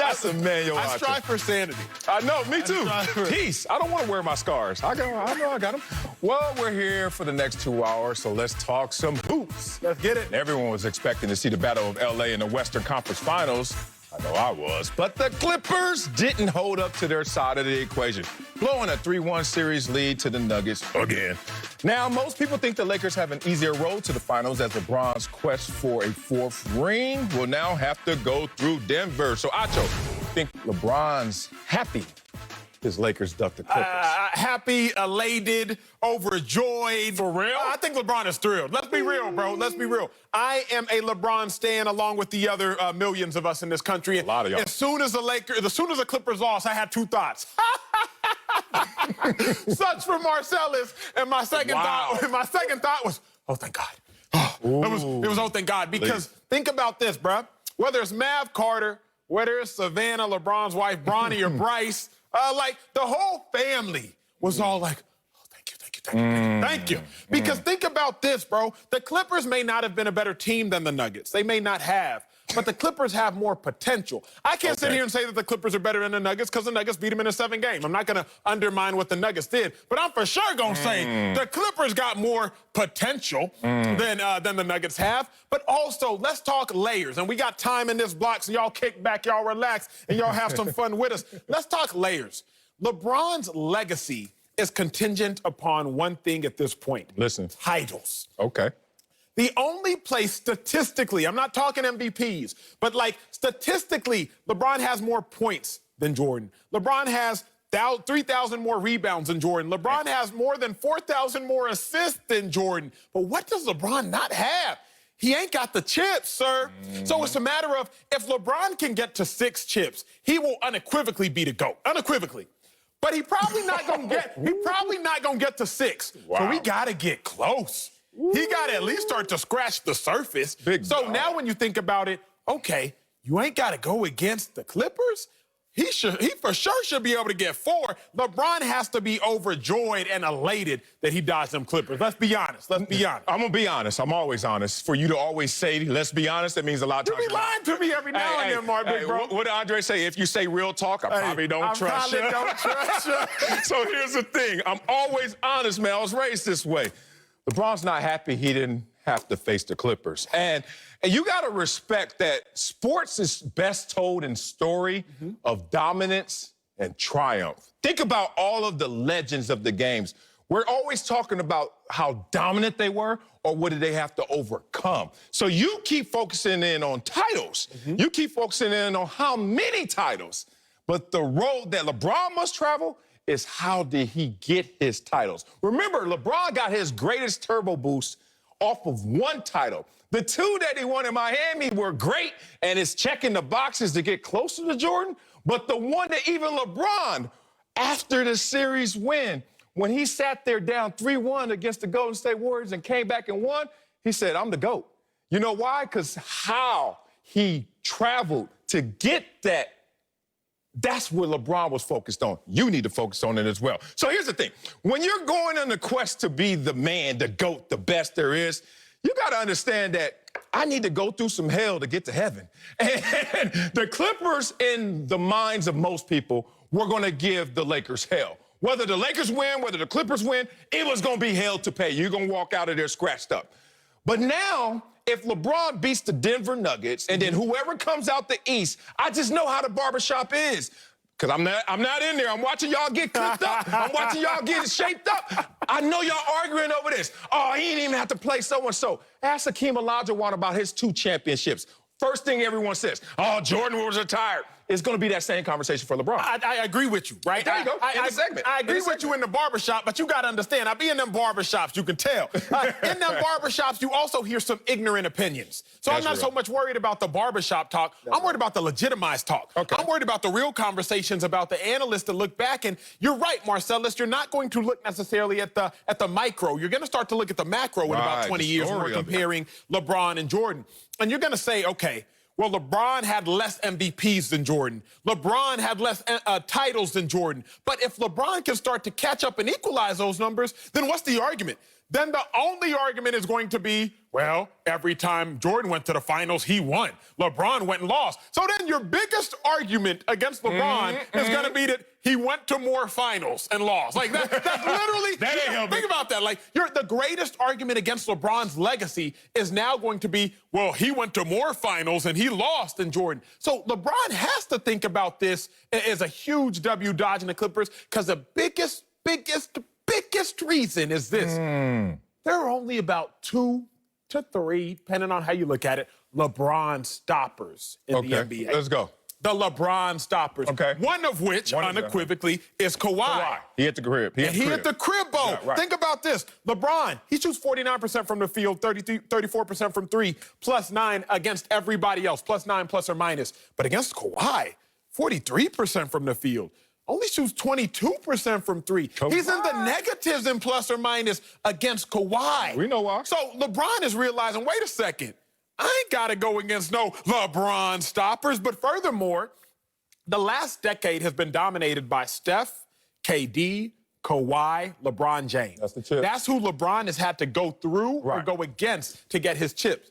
That's a manual. I strive for sanity. I know, me too. Peace. I don't want to wear my scars. I know I got them. Well, we're here for the next 2 hours, so let's talk some hoops. Let's get it. Everyone was expecting to see the Battle of LA in the Western Conference Finals. I know I was. But the Clippers didn't hold up to their side of the equation, blowing a 3-1 series lead to the Nuggets again. Now, most people think the Lakers have an easier road to the finals as LeBron's quest for a 4th ring will now have to go through Denver. So, Acho, think LeBron's happy his Lakers ducked the Clippers? Happy, elated, overjoyed. For real? I think LeBron is thrilled. Let's be real, bro. Let's be real. I am a LeBron stan along with the other millions of us in this country. A lot of y'all. As soon as the Clippers lost, I had 2 thoughts. Such for Marcellus, and my second thought was, oh, thank God. It was oh, thank God. Because think about this, bruh. Whether it's Mav Carter, whether it's Savannah, LeBron's wife, Bronny, or Bryce, like, the whole family was all like, oh, thank you. Because think about this, bro. The Clippers may not have been a better team than the Nuggets. They may not have. But the Clippers have more potential. I can't sit here and say that the Clippers are better than the Nuggets because the Nuggets beat them in a 7 game. I'm not going to undermine what the Nuggets did. But I'm for sure going to say the Clippers got more potential than the Nuggets have. But also, let's talk layers. And we got time in this block, so y'all kick back, y'all relax, and y'all have some fun with us. Let's talk layers. LeBron's legacy is contingent upon one thing at this point. Listen. Titles. Okay. The only place statistically, I'm not talking MVPs, but like statistically, LeBron has more points than Jordan. LeBron has 3,000 more rebounds than Jordan. LeBron has more than 4,000 more assists than Jordan. But what does LeBron not have? He ain't got the chips, sir. So it's a matter of if LeBron can get to 6 chips, he will unequivocally be the GOAT. Unequivocally. But he probably not gonna get to 6. Wow. So we gotta get close. He got to at least start to scratch the surface. So now when you think about it, okay, you ain't got to go against the Clippers. He for sure should be able to get 4. LeBron has to be overjoyed and elated that he dodged them Clippers. Let's be honest. I'm going to be honest. I'm always honest. For you to always say, let's be honest, that means a lot of times. You be lying to me every now and then, Mark, big bro. What did Andre say? If you say real talk, I probably don't trust you. So here's the thing. I'm always honest, man. I was raised this way. LeBron's not happy he didn't have to face the Clippers. And you got to respect that sports is best told in story of dominance and triumph. Think about all of the legends of the games. We're always talking about how dominant they were or what did they have to overcome. So you keep focusing in on titles. You keep focusing in on how many titles. But the road that LeBron must travel is how did he get his titles. Remember, LeBron got his greatest turbo boost off of 1 title. The 2 that he won in Miami were great, and it's checking the boxes to get closer to Jordan. But the one that even LeBron, after the series win, when he sat there down 3-1 against the Golden State Warriors and came back and won, he said, I'm the GOAT. You know why? Because how he traveled to get that. That's what LeBron was focused on. You need to focus on it as well. So here's the thing. When you're going on the quest to be the man, the GOAT, the best there is, you got to understand that I need to go through some hell to get to heaven. And the Clippers, in the minds of most people, were going to give the Lakers hell. Whether the Lakers win, whether the Clippers win, it was going to be hell to pay. You're going to walk out of there scratched up. But now, if LeBron beats the Denver Nuggets and then whoever comes out the East, I just know how the barbershop is. Because I'm not in there. I'm watching y'all get clipped up. I'm watching y'all get shaped up. I know y'all arguing over this. Oh, he didn't even have to play so-and-so. Ask Hakeem Olajuwon about his 2 championships. First thing everyone says, oh, Jordan was retired. It's going to be that same conversation for LeBron. I agree with you, right? There you go. I agree with you in the barbershop, but you got to understand, I be in them barbershops, you can tell. In them barbershops, you also hear some ignorant opinions. So I'm not so much worried about the barbershop talk. I'm worried about the legitimized talk. I'm worried about the real conversations about the analysts that look back. And you're right, Marcellus, you're not going to look necessarily at the micro. You're going to start to look at the macro in about 20 years when we're comparing LeBron and Jordan. And you're going to say, okay, well, LeBron had less MVPs than Jordan. LeBron had less titles than Jordan. But if LeBron can start to catch up and equalize those numbers, then what's the argument? then the only argument is going to be, well, every time Jordan went to the finals, he won. LeBron went and lost. So then your biggest argument against LeBron is going to be that he went to more finals and lost. Like, that's literally, that ain't helping. Think about that. Like, the greatest argument against LeBron's legacy is now going to be, well, he went to more finals and he lost than Jordan. So LeBron has to think about this as a huge W dodging the Clippers, because the biggest reason is this. There are only about 2 to 3, depending on how you look at it, LeBron stoppers in the NBA. Let's go. The LeBron stoppers. Okay. One of which, unequivocally, is Kawhi. He hit the crib. He hit the crib, Bo. Yeah, right. Think about this. LeBron, he shoots 49% from the field, 34% from 3, +9 against everybody else, +9 plus or minus. But against Kawhi, 43% from the field. Only shoots 22% from 3. He's in the negatives in plus or minus against Kawhi. We know why. So LeBron is realizing, wait a second, I ain't got to go against no LeBron stoppers. But furthermore, the last decade has been dominated by Steph, KD, Kawhi, LeBron James. That's the chip. That's who LeBron has had to go through or go against to get his chips.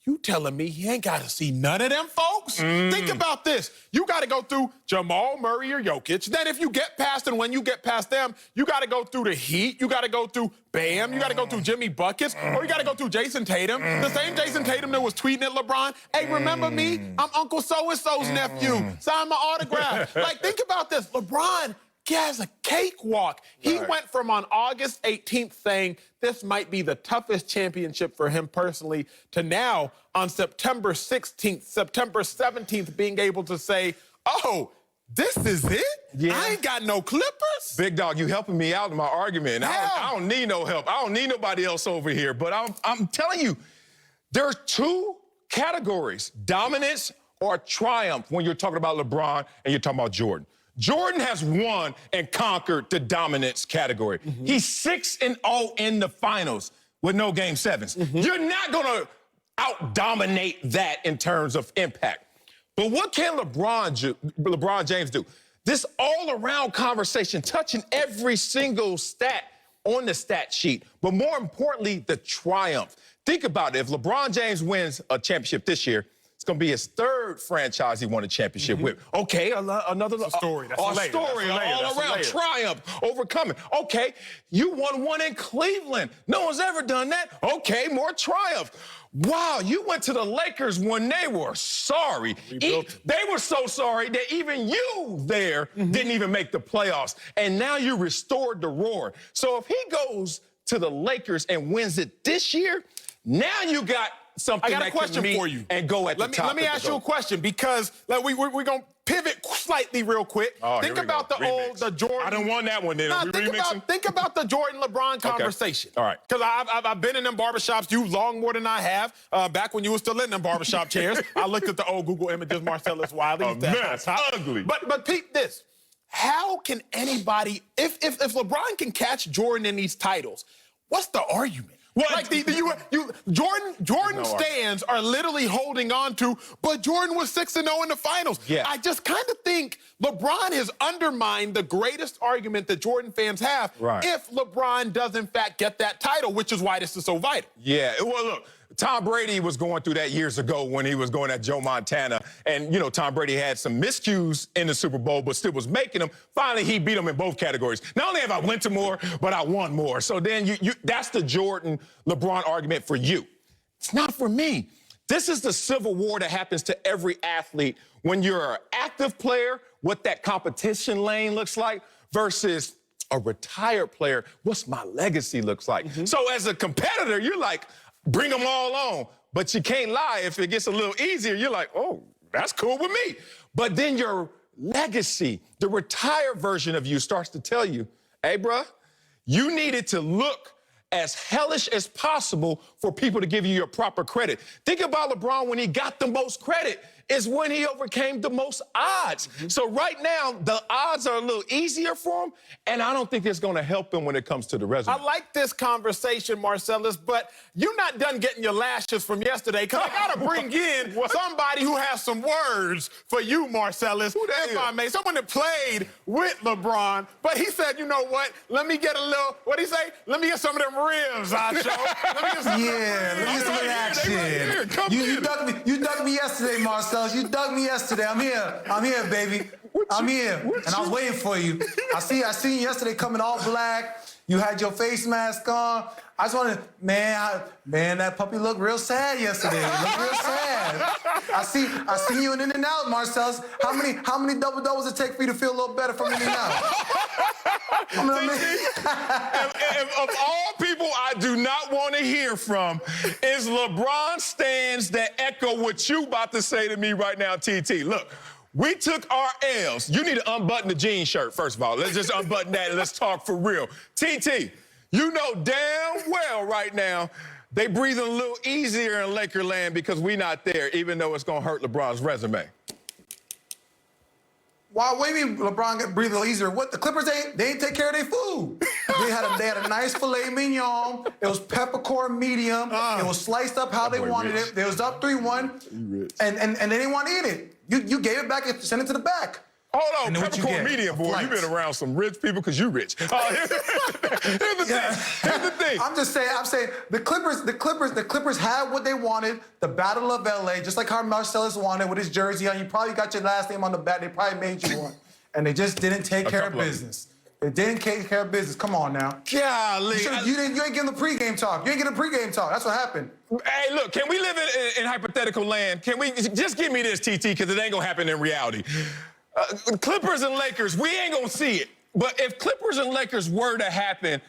You telling me he ain't got to see none of them folks? Think about this. You got to go through Jamal Murray or Jokic. Then if you get past, and when you get past them, you got to go through the Heat. You got to go through Bam. You got to go through Jimmy Buckets. Or you got to go through Jason Tatum. The same Jason Tatum that was tweeting at LeBron, hey, remember me? I'm Uncle So-and-so's nephew. Sign my autograph. Like, think about this. LeBron, he has a cakewalk. He went from on August 18th saying this might be the toughest championship for him personally to now on September 16th, September 17th being able to say, oh, this is it? Yeah. I ain't got no Clippers? Big dog, you helping me out in my argument. I don't need no help. I don't need nobody else over here. But I'm telling you, there are 2 categories, dominance or triumph, when you're talking about LeBron and you're talking about Jordan. Jordan has won and conquered the dominance category. He's 6-0 in the finals with no game 7s. You're not going to out-dominate that in terms of impact. But what can LeBron James do? This all-around conversation, touching every single stat on the stat sheet, but more importantly, the triumph. Think about it. If LeBron James wins a championship this year, it's going to be his 3rd franchise he won a championship with. Okay, another story. That's a story, all-around triumph, overcoming. Okay, you won one in Cleveland. No one's ever done that. Okay, more triumph. Wow, you went to the Lakers when they were sorry. They were so sorry that even you there didn't even make the playoffs. And now you restored the roar. So if he goes to the Lakers and wins it this year, now you got something. I got a question for you. And go at the top. Let me ask you a question, because we're going to pivot slightly real quick. Think about the Jordan. I don't want that one then. Think about the Jordan-LeBron conversation. All right. Because I've been in them barbershops, you long more than I have. Back when you were still in them barbershop chairs, I looked at the old Google images, Marcellus Wiley. A mess, ugly. But peep this. How can anybody, if LeBron can catch Jordan in these titles, what's the argument? What? Like Jordan stands are literally holding on to, but Jordan was 6-0 in the finals. Yeah. I just kind of think LeBron has undermined the greatest argument that Jordan fans have if LeBron does in fact get that title, which is why this is so vital. Yeah, well, look, Tom Brady was going through that years ago when he was going at Joe Montana. And, you know, Tom Brady had some miscues in the Super Bowl, but still was making them. Finally, he beat them in both categories. Not only have I went to more, but I won more. So then that's the Jordan-LeBron argument for you. It's not for me. This is the civil war that happens to every athlete when you're an active player, what that competition lane looks like, versus a retired player, what's my legacy looks like. So as a competitor, you're like, bring them all on. But you can't lie. If it gets a little easier, you're like, oh, that's cool with me. But then your legacy, the retired version of you starts to tell you, hey, bruh, you needed to look as hellish as possible for people to give you your proper credit. Think about LeBron when he got the most credit. is when he overcame the most odds. So right now, the odds are a little easier for him, and I don't think it's going to help him when it comes to the resume. I like this conversation, Marcellus, but you're not done getting your lashes from yesterday, because I got to bring in somebody who has some words for you, Marcellus. Who that if I may. Someone that played with LeBron, but he said, you know what? Let me get a little, what'd he say? Let me get some of them ribs, Acho. Let me get some let me get some of that shit. You dug me yesterday, Marcellus. You dug me yesterday. I'm here, baby. I'm here. And I was waiting for you. I seen you yesterday coming all black. You had your face mask on. I just wanted, man, that puppy looked real sad yesterday. It looked real sad. I see you in and out, Marcellus. How many double doubles it take for you to feel a little better from in and out? Of all people I do not want to hear from is LeBron stands that echo what you about to say to me right now, TT. Look, we took our L's. You need to unbutton the jean shirt, first of all. Let's just unbutton that and let's talk for real. TT, you know damn well right now they breathing a little easier in Laker land because we not there, even though it's going to hurt LeBron's resume. What do you mean LeBron get breathe a little easier? What, the Clippers, they ain't take care of their food. They had a nice filet mignon. It was peppercorn medium. It was sliced up how they wanted it. They was up 3-1. And they didn't want to eat it. You gave it back and sent it to the back. Hold on, peppercorn medium, boy. You've been around some rich people because you rich. Here's the thing. I'm saying the Clippers had what they wanted, the Battle of LA, just like how Marcellus wanted with his jersey on. You probably got your last name on the back. They probably made you one. And they just didn't take care of business. They didn't take care of business. Come on now. Golly. You ain't getting the pregame talk. You ain't getting the pregame talk. That's what happened. Hey, look, can we live in hypothetical land? Can we just give me this, TT, because it ain't going to happen in reality. Clippers and Lakers, we ain't going to see it. But if Clippers and Lakers were to happen,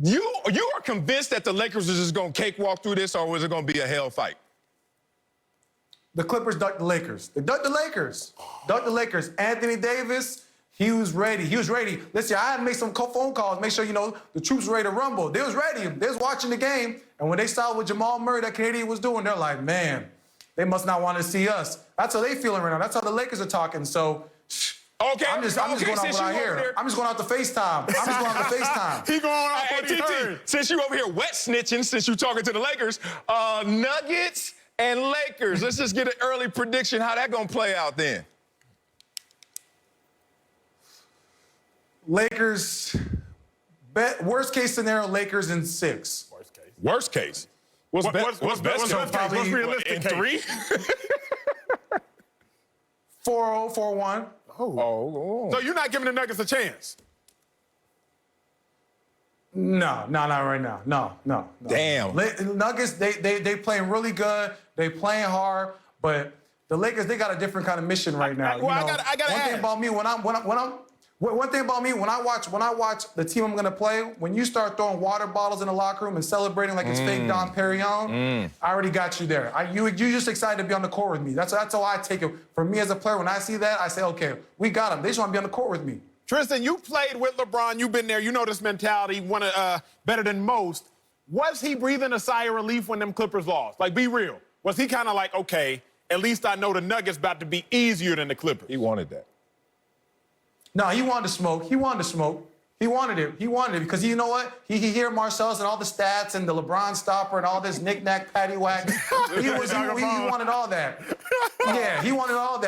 you are convinced that the Lakers are just going to cakewalk through this, or was it going to be a hell fight? The Clippers ducked the Lakers. They ducked the Lakers. Ducked the Lakers. Anthony Davis, he was ready. He was ready. Listen, I had to make some phone calls, make sure, the troops were ready to rumble. They was ready. They was watching the game, and when they saw what Jamal Murray, that Canadian, was doing, they're like, man, they must not want to see us. That's how they feeling right now. That's how the Lakers are talking. So, okay, I'm just going off what I hear. I'm just going out to FaceTime. He going off what he heard. Since you over here wet snitching, since you talking to the Lakers, Nuggets and Lakers. Let's just get an early prediction how that going to play out then. Lakers, worst case scenario, Lakers in 6. Worst case? What's best case? What's realistic in 3? 4-0, 4-1. Oh. So you're not giving the Nuggets a chance? No, not right now. No. Damn. Nuggets, they playing really good. They playing hard, but the Lakers, they got a different kind of mission right now. Well, I gotta one ask. thing about me when I watch the team I'm gonna play, when you start throwing water bottles in the locker room and celebrating like it's fake Dom Perignon, I already got you there. You just excited to be on the court with me. That's how I take it. For me as a player, when I see that, I say, okay, we got them. They just want to be on the court with me. Tristan, you played with LeBron. You've been there. You know this mentality, better than most. Was he breathing a sigh of relief when them Clippers lost? Like, be real. Was he kind of like, okay, at least I know the Nuggets about to be easier than the Clippers? He wanted that. No, he wanted to smoke. He wanted it because you know what? He hear Marcellus and all the stats and the LeBron stopper and all this knick-knack, paddywhack. He wanted all that. Yeah, he wanted all that.